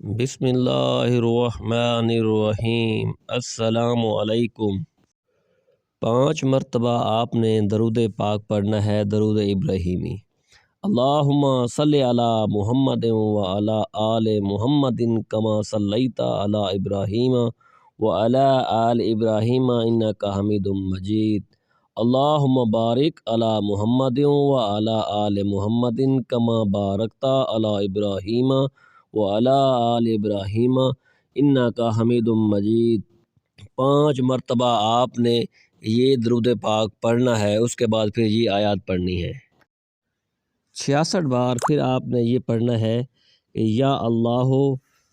بسم اللہ الرحمن الرحیم۔ السلام علیکم۔ 5 مرتبہ آپ نے درود پاک پڑھنا ہے، درود ابراہیمی۔ اللہم صلی علی محمد وعلی آل محمد کما صلیت علی ابراہیم وعلی آل ابراہیم انک حمید مجید۔ اللہم بارک علی محمد وعلی آل محمد کما بارکت علی ابراہیم وعلی آل ابراہیم انک حمید مجید۔ 5 مرتبہ آپ نے یہ درود پاک پڑھنا ہے، اس کے بعد پھر یہ آیات پڑھنی ہے۔ 66 بار پھر آپ نے یہ پڑھنا ہے کہ یا اللہ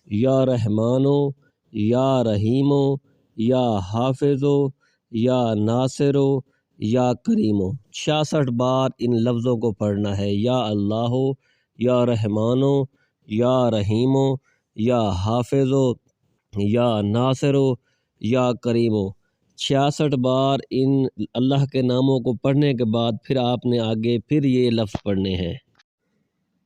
یا رحمان یا رحیم یا حافظ یا ناصر یا کریم۔ 66 بار ان لفظوں کو پڑھنا ہے، یا اللہ یا رحمان یا رحیم یا حافظ یا ناصر یا کریم۔ 66 بار ان اللہ کے ناموں کو پڑھنے کے بعد پھر آپ نے آگے پھر یہ لفظ پڑھنے ہیں۔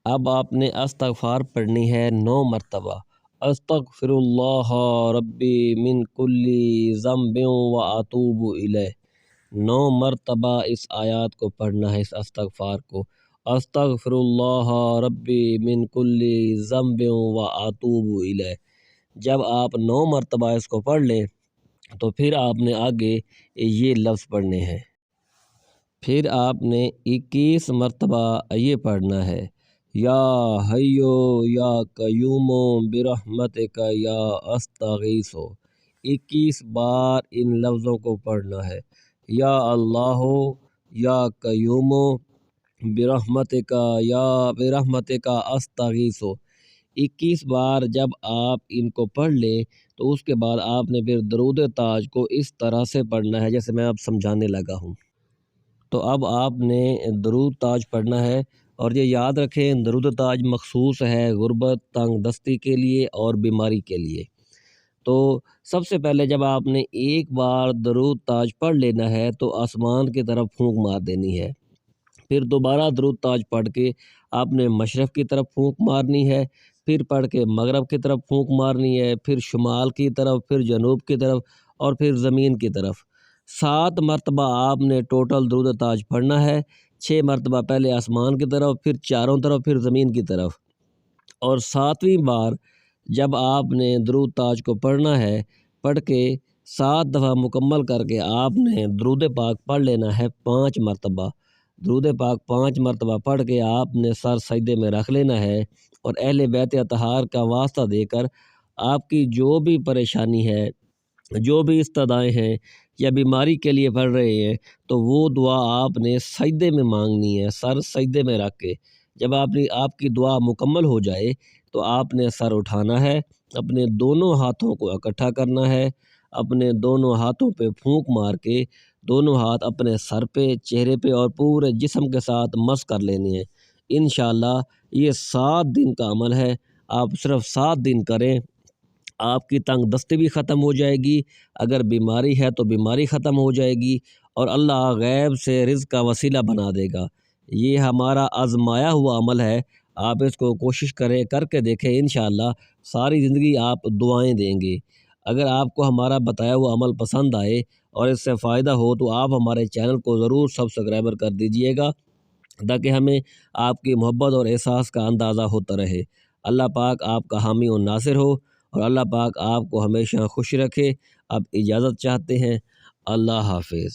اب آپ نے استغفار پڑھنی ہے 9 مرتبہ۔ استغفر اللہ ربی من کل ذنب واتوب الیہ۔ 9 مرتبہ اس آیات کو پڑھنا ہے، اس استغفار کو۔ استغفر اللہ ربی من کل ذنب واتوب الیہ۔ جب آپ 9 مرتبہ اس کو پڑھ لیں تو پھر آپ نے آگے یہ لفظ پڑھنے ہیں۔ پھر آپ نے 21 مرتبہ یہ پڑھنا ہے، یا حیو یا قیوم برحمتک یا استغیث۔ 21 بار ان لفظوں کو پڑھنا ہے، یا اللہ یا قیوم برحمتک استغیث۔ 21 بار جب آپ ان کو پڑھ لیں تو اس کے بعد آپ نے پھر درود تاج کو اس طرح سے پڑھنا ہے جیسے میں اب سمجھانے لگا ہوں۔ تو اب آپ نے درود تاج پڑھنا ہے، اور یہ یاد رکھیں درود تاج مخصوص ہے غربت، تنگ دستی کے لیے اور بیماری کے لیے۔ تو سب سے پہلے جب آپ نے ایک بار درود تاج پڑھ لینا ہے تو آسمان کی طرف پھونک مار دینی ہے۔ پھر دوبارہ درود تاج پڑھ کے آپ نے مشرق کی طرف پھونک مارنی ہے، پھر پڑھ کے مغرب کی طرف پھونک مارنی ہے، پھر شمال کی طرف، پھر جنوب کی طرف اور پھر زمین کی طرف۔ 7 مرتبہ آپ نے ٹوٹل درود تاج پڑھنا ہے۔ 6 مرتبہ پہلے آسمان کی طرف، پھر چاروں طرف، پھر زمین کی طرف۔ اور 7ویں بار جب آپ نے درود تاج کو پڑھنا ہے، پڑھ کے 7 دفعہ مکمل کر کے آپ نے درود پاک پڑھ لینا ہے 5 مرتبہ۔ درود پاک 5 مرتبہ پڑھ کے آپ نے سر سجدے میں رکھ لینا ہے، اور اہل بیت اطہار کا واسطہ دے کر آپ کی جو بھی پریشانی ہے، جو بھی استدعائیں ہیں یا بیماری کے لیے پڑھ رہے ہیں، تو وہ دعا آپ نے سجدے میں مانگنی ہے، سر سجدے میں رکھ کے۔ جب آپ کی دعا مکمل ہو جائے تو آپ نے سر اٹھانا ہے، اپنے دونوں ہاتھوں کو اکٹھا کرنا ہے، اپنے دونوں ہاتھوں پہ پھونک مار کے دونوں ہاتھ اپنے سر پہ، چہرے پہ اور پورے جسم کے ساتھ مس کر لینے ہیں۔ انشاءاللہ یہ 7 دن کا عمل ہے، آپ صرف 7 دن کریں، آپ کی تنگ دستی بھی ختم ہو جائے گی، اگر بیماری ہے تو بیماری ختم ہو جائے گی، اور اللہ غیب سے رزق کا وسیلہ بنا دے گا۔ یہ ہمارا آزمایا ہوا عمل ہے، آپ اس کو کوشش کریں، کر کے دیکھیں، انشاءاللہ ساری زندگی آپ دعائیں دیں گے۔ اگر آپ کو ہمارا بتایا ہوا عمل پسند آئے اور اس سے فائدہ ہو تو آپ ہمارے چینل کو ضرور سبسکرائبر کر دیجئے گا، تاکہ ہمیں آپ کی محبت اور احساس کا اندازہ ہوتا رہے۔ اللہ پاک آپ کا حامی و ناصر ہو، اور اللہ پاک آپ کو ہمیشہ خوش رکھے۔ اب اجازت چاہتے ہیں، اللہ حافظ۔